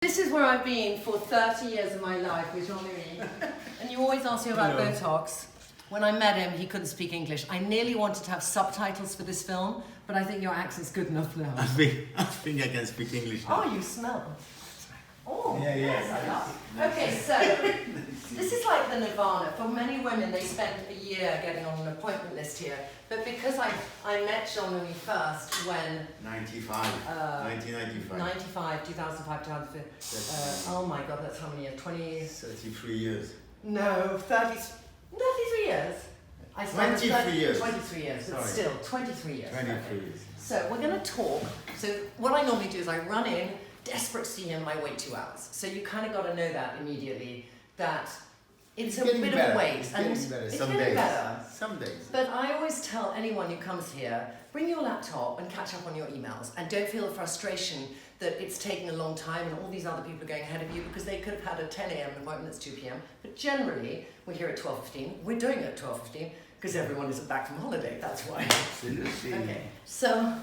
This is where I've been for 30 years of my life with Jean-Louis. And you always ask me about Botox. When I met him, he couldn't speak English. I nearly wanted to have subtitles for this film, but I think your accent's good enough now. I think I can speak English now. Oh, you smell. Oh, yeah. yes, I love. Okay, so this is like the nirvana. For many women, they spend a year getting on an appointment list here. But because I met Jean-Louis first when... 1995. 95, 2005, 2005. Oh my God, that's how many years? 20... 33 years. No, 33 years. I started 23 years. 23 years, but Sorry. still, 23 years. 23 years. So we're going to talk. So what I normally do is I run in, desperate to see him, I wait 2 hours. So you kind of got to know that immediately, that it's a bit of a wait. It's getting better. It's Some getting days. better. Some days. But I always tell anyone who comes here, bring your laptop and catch up on your emails, and don't feel the frustration that it's taking a long time and all these other people are going ahead of you because they could have had a 10 a.m. appointment that's 2 p.m. But generally, we're here at 12:15. We're doing it at 12:15 because everyone is back from holiday, that's why. Absolutely. Okay, so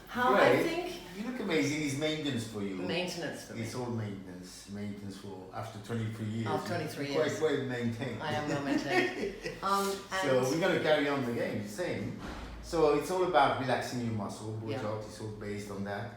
how Great. I think... You look amazing. It's maintenance for you. Maintenance for me. It's all maintenance. Maintenance for after 23 years. After 23 You're years. quite well maintained. I am well maintained. And So we're going to carry on the game, same. So it's all about relaxing your muscle. Botox Yeah. is all based on that.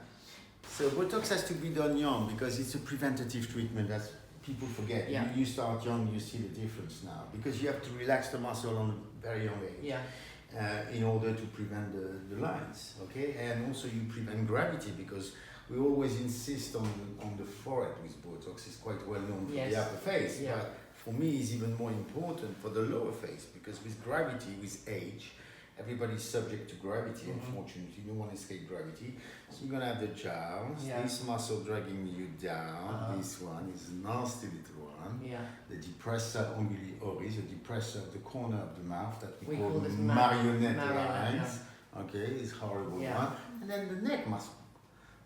So Botox has to be done young because it's a preventative treatment. That's people forget. Yeah. You start young, you see the difference now because you have to relax the muscle on a very young age. yeah, In order to prevent the lines, okay? And also you prevent gravity because we always insist on the forehead with Botox. It's quite well known for Yes. the upper face, Yeah. but for me it's even more important for the lower face because with gravity, with age, everybody's subject to gravity, unfortunately. You don't want to escape gravity. So you're gonna have the jowls, Yeah. this muscle dragging you down, Uh-huh. this one is a nasty little one. yeah. The depressor onguli oris, the depressor of the corner of the mouth that we call this marionette marionette, lines. Okay, it's horrible Yeah. one. And then the neck muscle.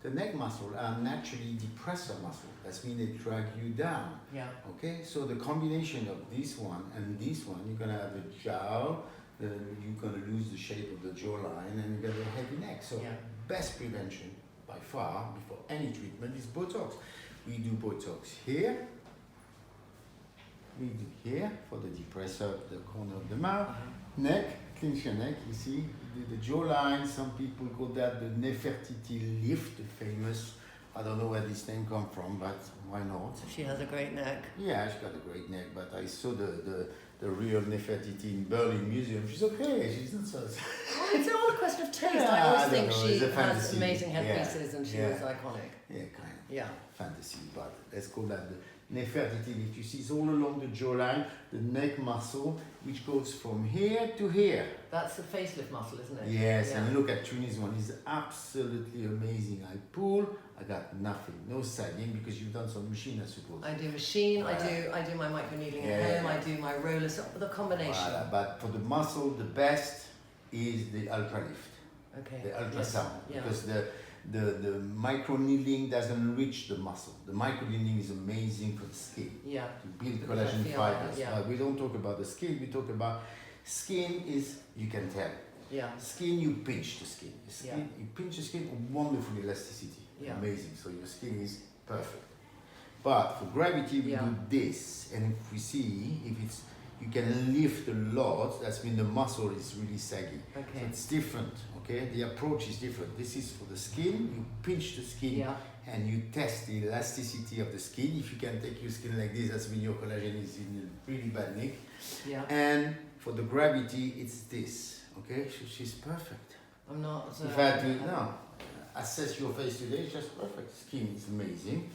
The neck muscle are naturally depressor muscle. That means they drag you down. Yeah. Okay, so the combination of this one and this one, you're gonna have a jowl. You're gonna lose the shape of the jawline, and you get a heavy neck. So Yeah. best prevention by far before any treatment is Botox. We do Botox here. We do here for the depressor of the corner of the mouth. Neck, clinch your neck, you see. We do the jawline. Some people call that the Nefertiti lift, the famous. I don't know where this name comes from, but why not? She has a great neck. Yeah, she's got a great neck, but I saw the real Nefertiti in Berlin Museum. She's okay, she's not so... Oh, it's all a question of taste. Yeah, I always I think don't know, she it's a has fantasy. amazing Yeah, headpieces and she yeah. was iconic. Yeah, kind of. Yeah. Fantasy, but let's call that the Nefertiti lift. You see, it's all along the jawline, the neck muscle, which goes from here to here. That's the facelift muscle, isn't it? Yes, Yeah. and look at Trinny's one. It's absolutely amazing. I pull, I got nothing, no sagging because you've done some machine, I suppose. I do machine, Voilà. I do my microneedling Yeah, at home, yeah. I do my rollers, the combination. Voilà, but for the muscle, the best is the ultra lift. Okay. The ultrasound, Yes. Yeah. because the micro needling doesn't reach the muscle. The micro needling is amazing for the skin Yeah. to build Because I collagen feel fibers. that, yeah. But we don't talk about the skin. We talk about skin is you can tell. Yeah. Skin, you pinch the skin. The skin You pinch the skin, wonderful elasticity, Yeah. amazing. So your skin is perfect. But for gravity, we Yeah. do this, and if we see if it's you can lift a lot, that's when the muscle is really saggy. So Okay. it's different, okay? The approach is different. This is for the skin, you pinch the skin Yeah. and you test the elasticity of the skin. If you can take your skin like this, that's when your collagen is in a really bad nick. Yeah. And for the gravity, it's this, okay? So she's perfect. I'm not. If I had to assess your face today, it's just perfect. Skin is amazing.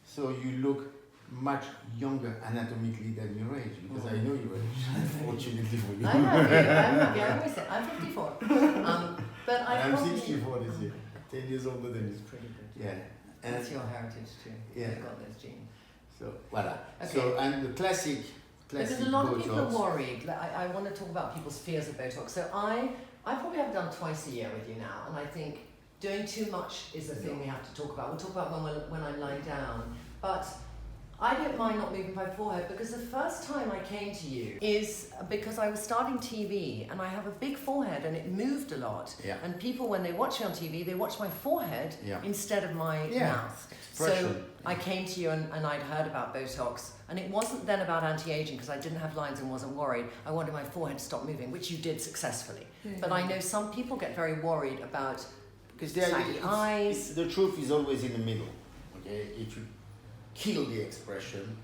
So you look much younger anatomically than your age, because I know your age, unfortunately for you. I'm happy, I always say, I'm 54. But I'm probably... 64 this year, 10 years older than you. It's pretty good. Yeah. And That's your heritage too. Yeah. You've got those genes. so, voila. Okay. So, and the classic Because a lot of people are Botox. worried. Like, I want to talk about people's fears of Botox. So I probably have done twice a year with you now, and I think doing too much is the thing we have to talk about. We'll talk about when I'm lying down. But I don't mind not moving my forehead because the first time I came to you is because I was starting TV and I have a big forehead and it moved a lot. Yeah. And people, when they watch me on TV, they watch my forehead instead of my mouth. Expression. So I came to you and I'd heard about Botox, and it wasn't then about anti-aging because I didn't have lines and wasn't worried. I wanted my forehead to stop moving, which you did successfully. But I know some people get very worried about saggy eyes. The truth is always in the middle. Okay, if you kill the expression,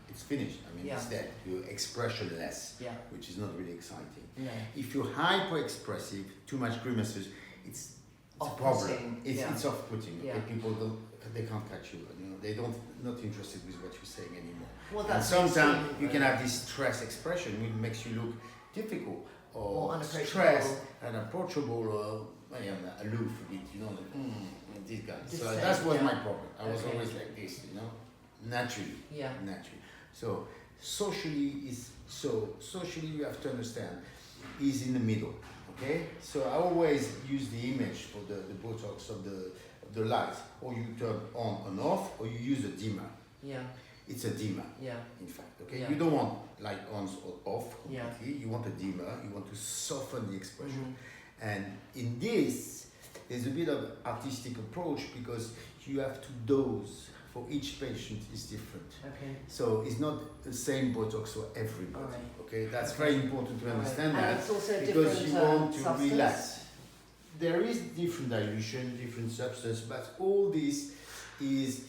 it's finished. I mean, it's dead. You're expressionless, which is not really exciting. No. If you're hyper-expressive, too much grimaces, it's a problem. It's off-putting. Okay? People they can't catch you. You know, they not interested with what you're saying anymore. Well, and sometimes you can have this stress expression, which makes you look difficult or stressed and approachable or aloof a bit. You know, this guy. So that was my problem. I was always like this. You know. Naturally. So socially you have to understand is in the middle. Okay. So I always use the image for the Botox of the light, or you turn on and off, or you use a dimmer. Yeah. It's a dimmer. Yeah. In fact. Okay. You don't want light on or off completely. You want a dimmer. You want to soften the expression. And in this, there's a bit of artistic approach because you have to dose. For each patient is different. Okay. So it's not the same Botox for everybody. Right. Okay, that's very important to understand that. And it's also because you want to substance. relax. There is different dilution, different substance, but all this is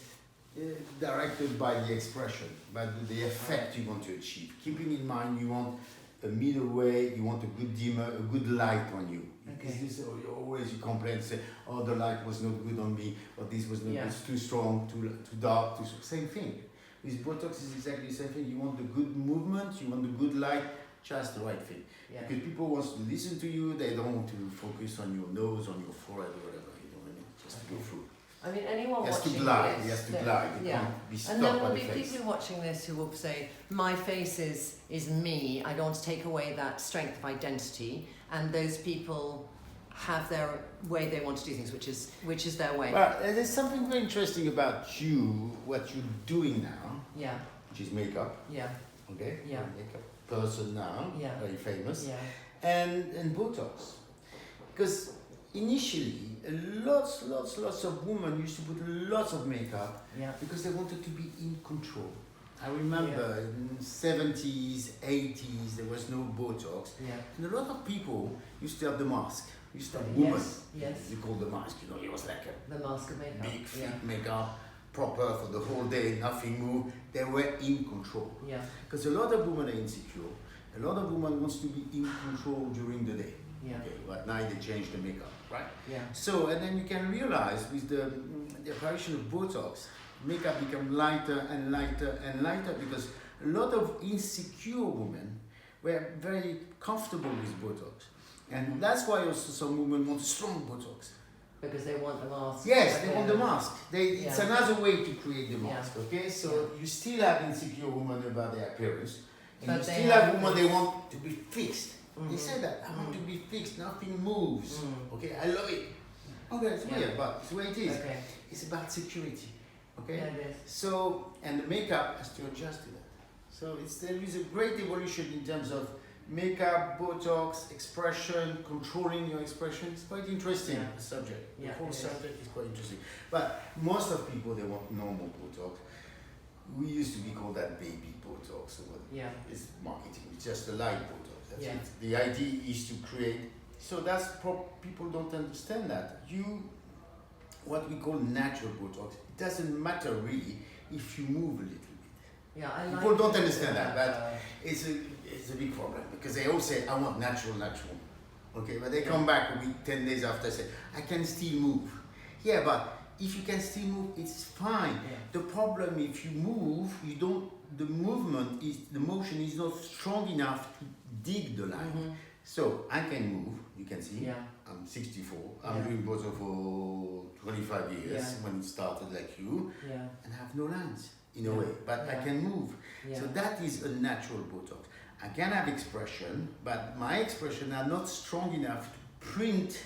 directed by the expression, by the effect you want to achieve. Keeping in mind you want a middle way, you want a good dimmer, a good light on you. Okay. This always you complain and say, oh, the light was not good on me, or this was not it's too strong, too dark, same thing. With Botox is exactly the same thing. You want the good movement, you want the good light, just the right thing. Yeah. Because people want to listen to you, they don't want to focus on your nose, on your forehead, or whatever. You know what I mean? Just to go through. I mean, anyone watching this... He has to glide. He can't be stopped by the face. And there will be people watching this who will say, my face is me, I don't want to take away that strength of identity, and those people have their way they want to do things, which is their way. Well, there's something very interesting about you, what you're doing now, which is makeup. Yeah. Okay? Yeah. Makeup person now, very famous. Yeah. And Botox. Because initially, lots of women used to put lots of makeup because they wanted to be in control. I remember in the 70s, 80s, there was no Botox. Yeah. And a lot of people used to have the mask. Used to have women. Yes. You call the mask, you know, it was like the mask of makeup. Big, thick makeup, proper for the whole day, nothing moved. They were in control. Yeah. Because a lot of women are insecure. A lot of women wants to be in control during the day. Yeah. Okay, but at night they change the makeup, right? Yeah. So, and then you can realize with the apparition of Botox, makeup become lighter and lighter and lighter because a lot of insecure women were very comfortable with Botox. And that's why also some women want strong Botox. Because they want the mask. Yes, they want the mask. It's another way to create the mask, okay? So you still have insecure women about their appearance. And you still have women, they want to be fixed. They say that, I want to be fixed, nothing moves. Okay, I love it. Okay, it's weird, but it's the way it is. Okay. It's about security. Okay? Yeah, it is. So, and the makeup has to adjust to that. So there is a great evolution in terms of makeup, Botox, expression, controlling your expression. It's quite interesting, the subject. The whole subject is quite interesting. But most of people, they want normal Botox. We used to be called that baby Botox. It's marketing. It's just a light Botox. That's it. The idea is to create. So people don't understand that. What we call natural Botox, it doesn't matter really if you move a little bit. Yeah, I like people don't understand that, but it's a big problem because they all say, I want natural. Okay, but they come back a week, 10 days after, say, I can still move. Yeah, but if you can still move, it's fine. Yeah. The problem, if you move, the motion is not strong enough to dig the line. So I can move, you can see. Yeah. I'm 64. I'm doing Botox for 25 years when it started like you. Yeah. And I have no lines in a way, but I can move. Yeah. So that is a natural Botox. I can have expression, but my expression are not strong enough to print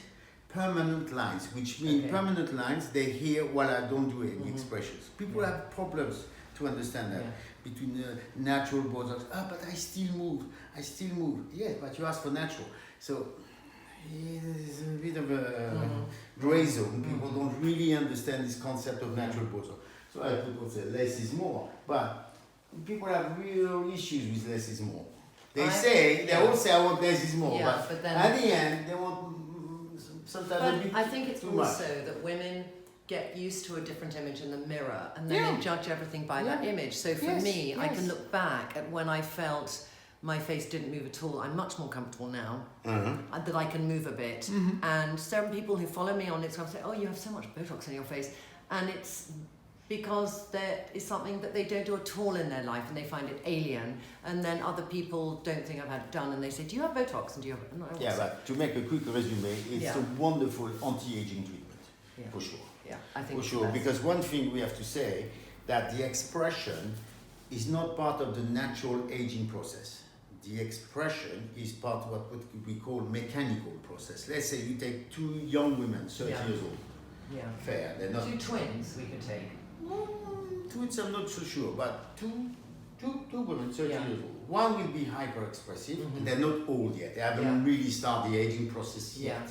permanent lines, which mean permanent lines, they hear while I don't do any expressions. People have problems to understand that. Yeah. Between the natural Botox, but I still move. Yes, but you ask for natural. So it's a bit of a gray zone. People don't really understand this concept of natural Botox. So I people say less is more, but people have real issues with less is more. They all say I want less is more, but then at the end they want sometimes a bit I think it's too also much. that women get used to a different image in the mirror and then they judge everything by that image. So for me, I can look back at when I felt my face didn't move at all. I'm much more comfortable now that I can move a bit. And certain people who follow me on Instagram say, oh, you have so much Botox in your face. And it's because there is something that they don't do at all in their life and they find it alien. And then other people don't think I've had it done and they say, do you have Botox? And do you have it? And I But to make a quick resume, it's a wonderful anti-aging treatment, for sure. Yeah, I think for sure, because one thing we have to say, that the expression is not part of the natural aging process. The expression is part of what we call mechanical process. Let's say you take two young women, 30 years old. Yeah. Fair, they're not... Two twins we could take. Twins, I'm not so sure, but two women, 30 years old. One will be hyper expressive, and they're not old yet. They haven't really started the aging process yet.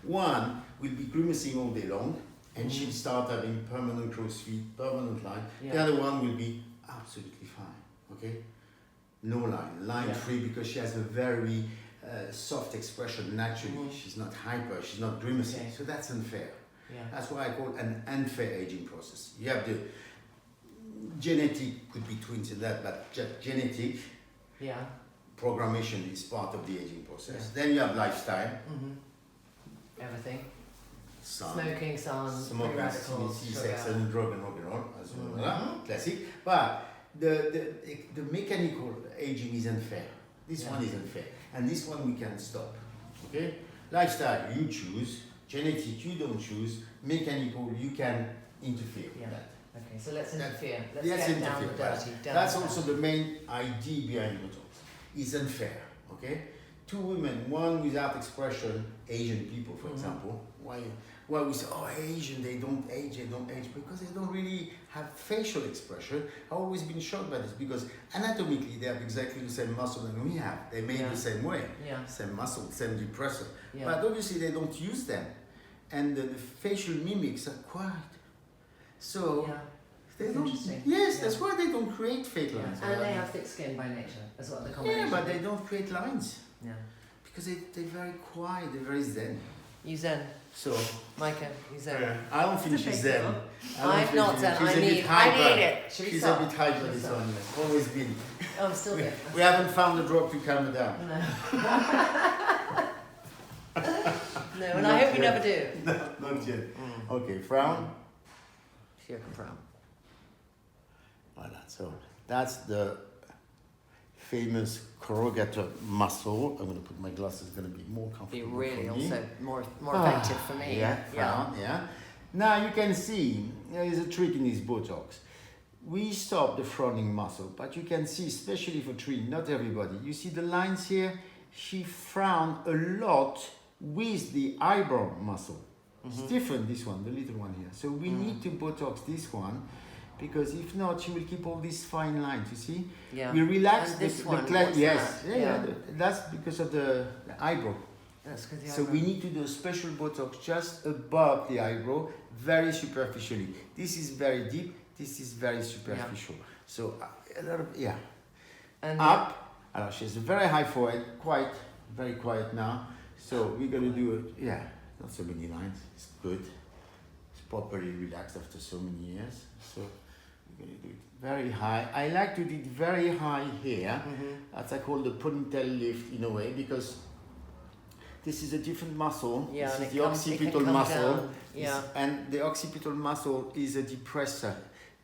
One will be grimacing all day long, and she'll start having permanent crow's feet, permanent line. The other one will be absolutely fine, okay? No line free, because she has a very soft expression naturally. She's not hyper, she's not grimacing, so that's unfair. That's why I call it an unfair aging process. You have the genetic, could be twins in that, but genetic programmation is part of the aging process. Then you have lifestyle. Everything. Smoking, free radicals, sex and drug and rock and roll, as well, classic. But the mechanical aging is unfair. This one is unfair, and this one we can stop. Okay, lifestyle you choose, genetic you don't choose, mechanical you can interfere with that. Okay, so let's interfere. Let's get down interfere. the dirty. That's also the main idea behind Botox. It's unfair. Okay, two women, one without expression, Asian people, for example. Why we say, oh, Asian, they don't age, because they don't really have facial expression. I've always been shocked by this, because anatomically they have exactly the same muscle that we have. They made the same way, same muscle, same depressor. But obviously they don't use them. And the facial mimics are quiet. So they don't. Yes, that's why they don't create fake lines. And they have thick skin by nature as well. The combination. Yeah, but they don't create lines. Yeah. Because they're very quiet. They're very zen. You zen. So, Micah, you zen. I don't think she's zen. I'm not zen. I need it. She's a bit hyper. This one. Always been. Oh, I'm still here. We haven't found a drug to calm her down. No, and I hope we never do. No, not yet. Okay, frown. She can frown. Voilà, so that's the famous corrugator muscle. I'm going to put my glasses, it's going to be more comfortable. Be really for me. also more effective for me. Yeah. Now you can see there is a trick in this Botox. We stop the frowning muscle, but you can see, especially for Trinny, not everybody. You see the lines here? She frowned a lot with the eyebrow muscle. It's different, this one, the little one here. So we need to Botox this one, because if not, she will keep all these fine lines, you see? Yeah. We relax and this one, yes. that? That's because of the eyebrow. That's because the So we need to do a special Botox just above the eyebrow, very superficially. This is very deep, this is very superficial. So a lot of, and up. She has a very high forehead, very quiet now. So we're going to do it, not so many lines, it's good. It's properly relaxed after so many years. So we're going to do it very high. I like to do it very high here. That's I call the ponytail lift in a way, because this is a different muscle. This is the occipital muscle. And the occipital muscle is a depressor.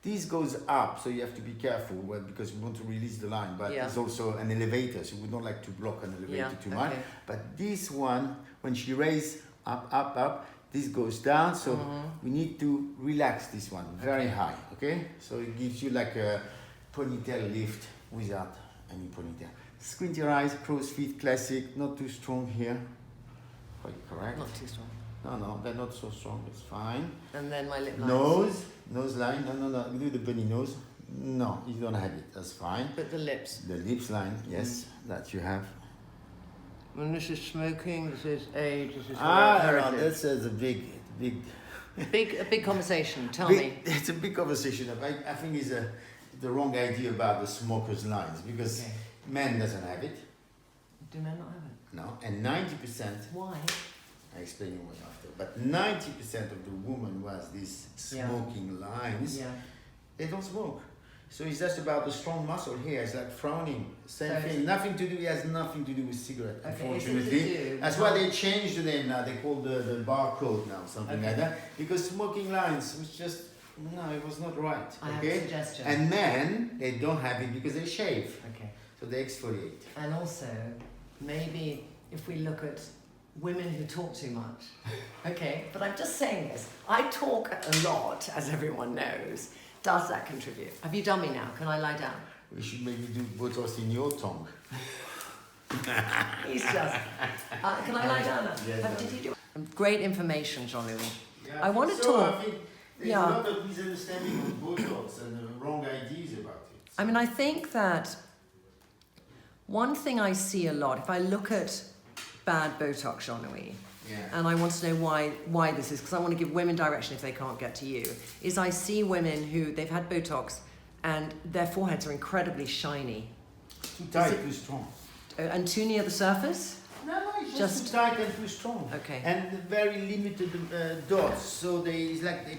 This goes up, so you have to be careful because we want to release the line, but it's also an elevator, so we don't like to block an elevator too much. But this one, when she raises up, this goes down, so we need to relax this one very high, okay? So it gives you like a ponytail lift without any ponytail. Squint your eyes, crow's feet, classic, not too strong here. Quite correct. Not too strong. No, they're not so strong, it's fine. And then my lip lines. Nose line, no, we do the bunny nose. No, you don't have it. That's fine. But the lips. The lips line, yes, that you have. And this is smoking. This is age. This is No, this is a big. A big conversation. Tell Big, me. it's a big conversation. I think it's the wrong idea about the smokers' lines because men doesn't have it. Do men not have it? No, and 90%. Why? I explain you why after. But 90% of the women who has these smoking lines, they don't smoke. So it's just about the strong muscle here. It's like frowning. Same thing. Nothing to do. It has nothing to do with cigarette. Unfortunately, that's why they changed the name now. They call the barcode now, something like that. Because smoking lines was just it was not right. I have a suggestion. And men, they don't have it because they shave. Okay. So they exfoliate. And also, maybe if we look at women who talk too much. Okay, but I'm just saying this. I talk a lot, as everyone knows. Does that contribute? Have you done me now? Can I lie down? We should maybe do Botox in your tongue. He's just. Can I lie down now? Yes, Did you do? Great information, Jean-Louis. Yeah, I want to talk. I think there's a lot of misunderstanding of Botox and wrong ideas about it. I mean, I think that one thing I see a lot, if I look at bad Botox, Jean-Louis, and I want to know why this is, because I want to give women direction if they can't get to you, is I see women who, they've had Botox and their foreheads are incredibly shiny. Too tight, too strong. And too near the surface? No, it's just too tight and too strong. Okay. And very limited dots. So they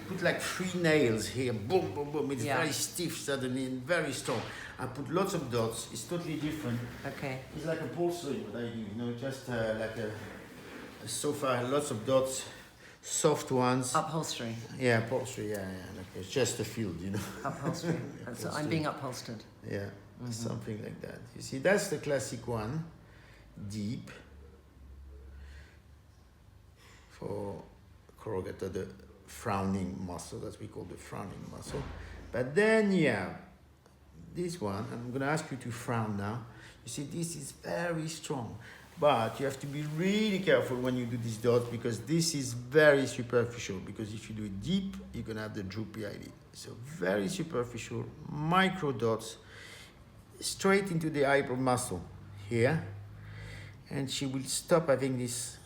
put like 3 nails here, boom, boom, boom. It's very stiff suddenly and very strong. I put lots of dots. It's totally different. Okay. It's like upholstery, what I do, just like a sofa, lots of dots, soft ones. Upholstery. Yeah, upholstery, like it's just a field, Upholstery. So I'm being upholstered. Yeah, something like that. You see, that's the classic one, deep, for corrugator, the frowning muscle, that we call the frowning muscle. But then, this one, I'm going to ask you to frown now. You see, this is very strong. But you have to be really careful when you do these dots because this is very superficial. Because if you do it deep, you're going to have the droopy eyelid. So very superficial, micro dots, straight into the eyebrow muscle here. And she will stop having this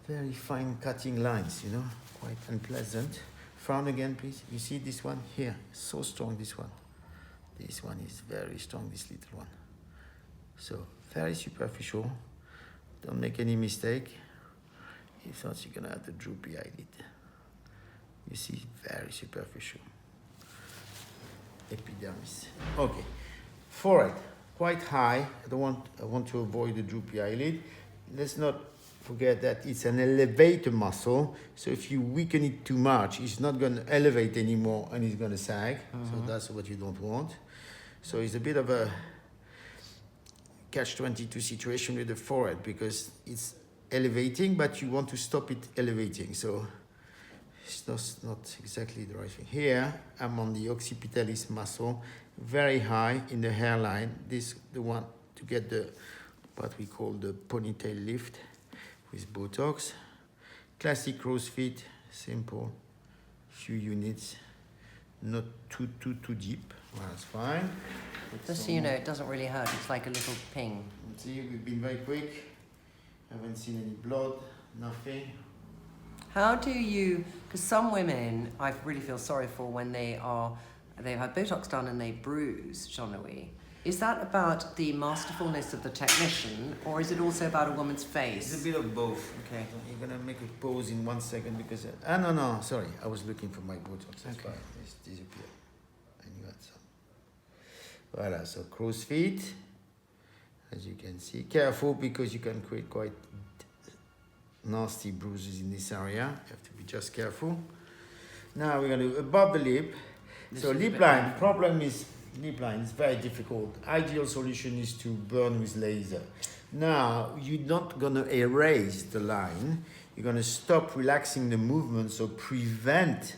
very fine cutting lines, quite unpleasant. Frown again, please. You see this one here? So strong, this one. This one is very strong, this little one. So very superficial. Don't make any mistake. If not, you're gonna have the droopy eyelid. You see, very superficial. Epidermis. Okay. Forehead, quite high. I want to avoid the droopy eyelid. Let's not forget that it's an elevator muscle. So if you weaken it too much, it's not gonna elevate anymore and it's gonna sag. So that's what you don't want. So it's a bit of a catch-22 situation with the forehead because it's elevating, but you want to stop it elevating. So it's not exactly the right thing. Here, I'm on the occipitalis muscle, very high in the hairline. This the one to get what we call the ponytail lift with Botox. Classic crow's feet, simple, few units, not too deep. Well, that's fine. Just so you know, it doesn't really hurt. It's like a little ping. See, we've been very quick. Haven't seen any blood, nothing. How do you, because some women I really feel sorry for when they've had Botox done and they bruise, Jean-Louis. Is that about the masterfulness of the technician or is it also about a woman's face? It's a bit of both. Okay. You're gonna make a pause in 1 second because, no, sorry. I was looking for my Botox. That's Okay. why it's disappeared. And you had some. Voilà, so crow's feet. As you can see, careful because you can create quite nasty bruises in this area. You have to be just careful. Now we're gonna do above the lip. So lip line, problem is lip line is very difficult. Ideal solution is to burn with laser. Now you're not gonna erase the line. You're gonna stop relaxing the movement, so prevent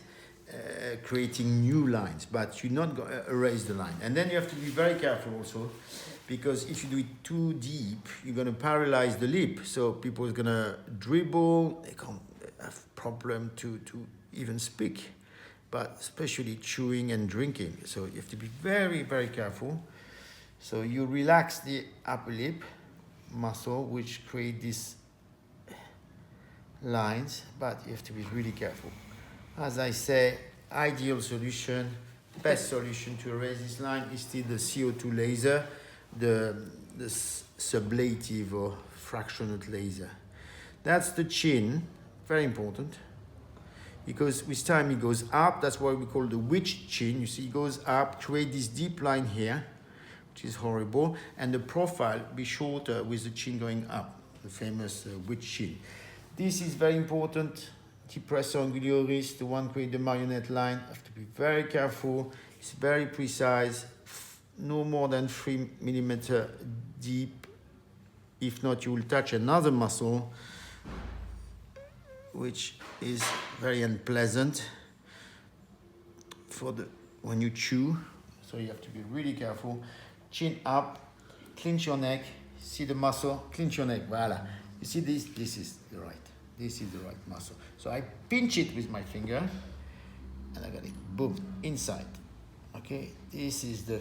creating new lines, but you're not gonna erase the line. And then you have to be very careful also, because if you do it too deep, you're gonna paralyze the lip. So people are gonna dribble. They can't have problem to even speak. but especially chewing and drinking. So you have to be very, very careful. So you relax the upper lip muscle, which create these lines, but you have to be really careful. As I say, ideal solution, best solution to erase this line is still the CO2 laser, the sublative or fractionate laser. That's the chin, very important, because with time it goes up. That's why we call the witch chin. You see, it goes up, create this deep line here, which is horrible, and the profile be shorter with the chin going up, the famous witch chin. This is very important. Depressor angulioris, the one create the marionette line, have to be very careful. It's very precise, no more than 3 millimeter deep. If not, you will touch another muscle, which is very unpleasant for when you chew. So you have to be really careful. Chin up, clench your neck, see the muscle, clench your neck, voila. You see this? This is the right muscle. So I pinch it with my finger, and I got it, boom, inside. Okay, this is the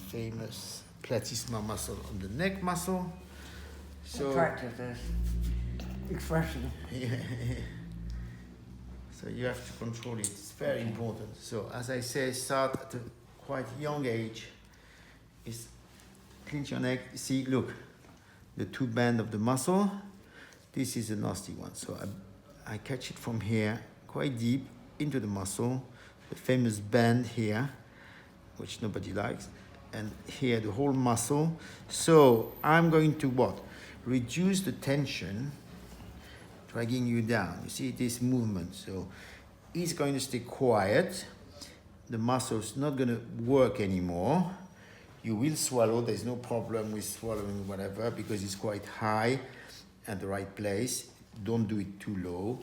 famous platysma muscle on the neck muscle. So Attractive, this expression. yeah. So you have to control it. It's very important. So as I say, start at a quite young age. Is clench your neck. See, look, the two band of the muscle. This is a nasty one. So I catch it from here, quite deep into the muscle. The famous band here, which nobody likes, and here the whole muscle. So I'm going to what? Reduce the tension, dragging you down. You see this movement. So it's going to stay quiet. The muscle's not going to work anymore. You will swallow. There's no problem with swallowing whatever because it's quite high at the right place. Don't do it too low.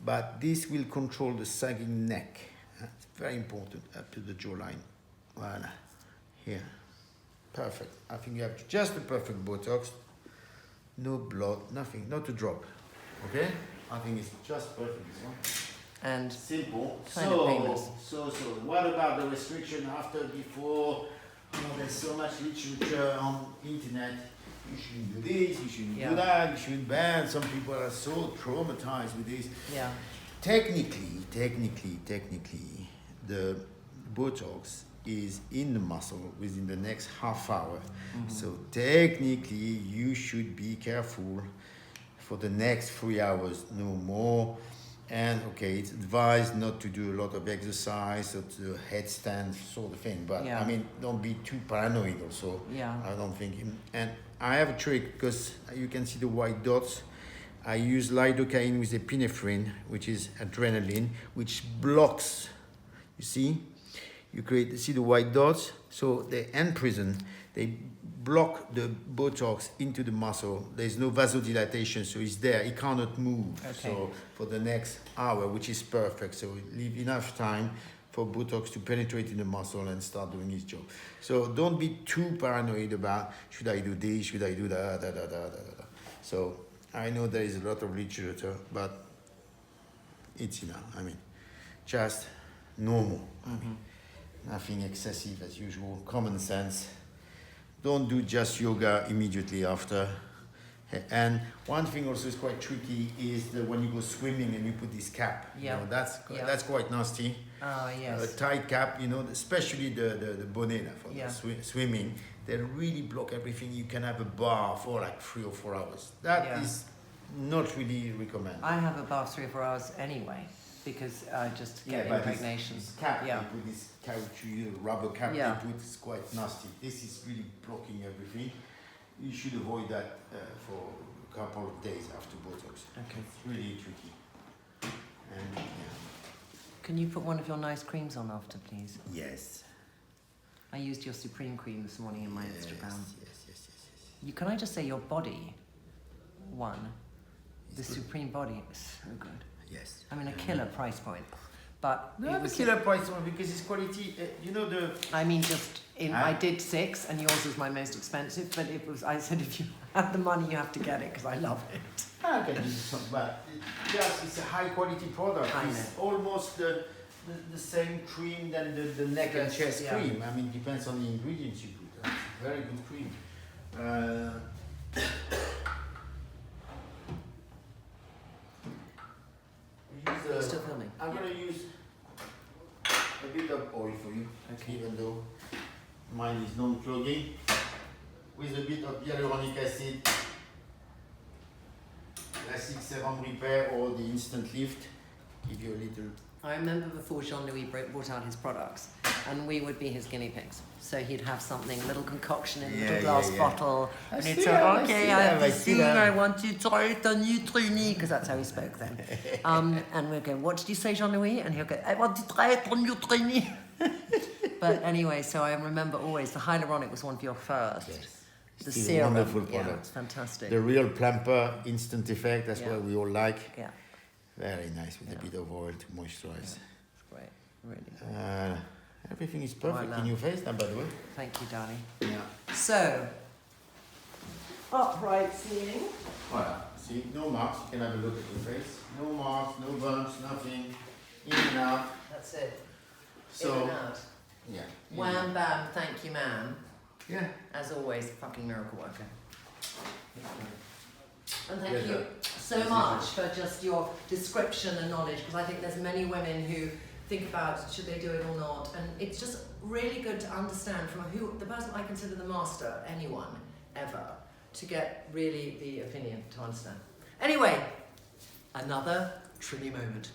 But this will control the sagging neck. It's very important up to the jawline. Voila. Here. Perfect. I think you have just the perfect Botox. No blood, nothing, not a drop. Okay? I think it's just perfect, this one. And simple. kind of painless. So what about the restriction after, before? You know, there's so much literature on internet. You shouldn't do this, you shouldn't do that, you shouldn't ban. Some people are so traumatized with this. Yeah. Technically, the Botox is in the muscle within the next half hour. Mm-hmm. So technically, you should be careful for the next 3 hours, no more. And okay, it's advised not to do a lot of exercise or to headstand sort of thing. But I mean, don't be too paranoid also. Yeah. I don't think. And I have a trick because you can see the white dots. I use lidocaine with epinephrine, which is adrenaline, which blocks. You see, see the white dots. So they imprison. They block the Botox into the muscle. There's no vasodilatation, so it's there. It cannot move. Okay. So for the next hour, which is perfect. So leave enough time for Botox to penetrate in the muscle and start doing its job. So don't be too paranoid about, should I do this, should I do that, So I know there is a lot of literature, but it's enough. I mean, just normal. Mm-hmm. I mean, nothing excessive as usual, common sense. Don't do just yoga immediately after. And one thing also is quite tricky is that when you go swimming and you put this cap. Yeah. You know, that's quite nasty. Oh, yes. A tight cap, you know, especially the bonnet for the swimming. They really block everything. You can have a bar for like 3 or 4 hours. That is not really recommended. I have a bath 3 or 4 hours anyway because I just get impregnation. This cap, they put this rubber cap, they put is quite nasty. This is really blocking everything. You should avoid that for a couple of days after Botox. Okay. It's really tricky. And Can you put one of your nice creams on after, please? Yes. I used your Supreme cream this morning in my Instagram. Yes. Can I just say your body, the Supreme body is so good. Yes. I mean, a killer price point. But no, the killer price point because it's quality. I mean, I did 6, and yours was my most expensive. But I said, if you have the money, you have to get it because I love it. I can do something, but it's a high quality product. It's almost the same cream than the neck and Yes, chest yeah. cream. I mean, it depends on the ingredients you put. It's a very good cream. Still filming. I'm going to use a bit of oil for you, Okay. even though mine is non-clogging, with a bit of hyaluronic acid, classic serum repair or the instant lift, give you a little. I remember before Jean-Louis brought out his products, and we would be his guinea pigs. So he'd have something, a little concoction in a little glass bottle, and he'd say, okay, I have this thing, I want to try it on you, Trinny, because that's how he spoke then. And we'd go, what did you say, Jean-Louis? And he'll go, I want to try it on you, Trinny. But anyway, so I remember always, the hyaluronic was one of your first. Yes. The Still a serum, wonderful yeah, product. it's fantastic. The real plumper instant effect, that's Yeah. what we all like. Yeah, Very nice with Yeah. a bit of oil to moisturize. it's great, really. Everything is perfect Voila. in your face now, by the way. Thank you, darling. Yeah. So, upright seeing. Voilà. See, no marks. You can have a look at your face. No marks, no bumps, nothing. In and out. That's it. So, In and out. yeah. Wham bam, thank you, ma'am. Yeah. As always, fucking miracle worker. And thank Yes, you sir. so much for just your description and knowledge, because I think there's many women who think about should they do it or not, and it's just really good to understand from who the person I consider the master, anyone ever, to get really the opinion to understand. Anyway, another Trinny moment.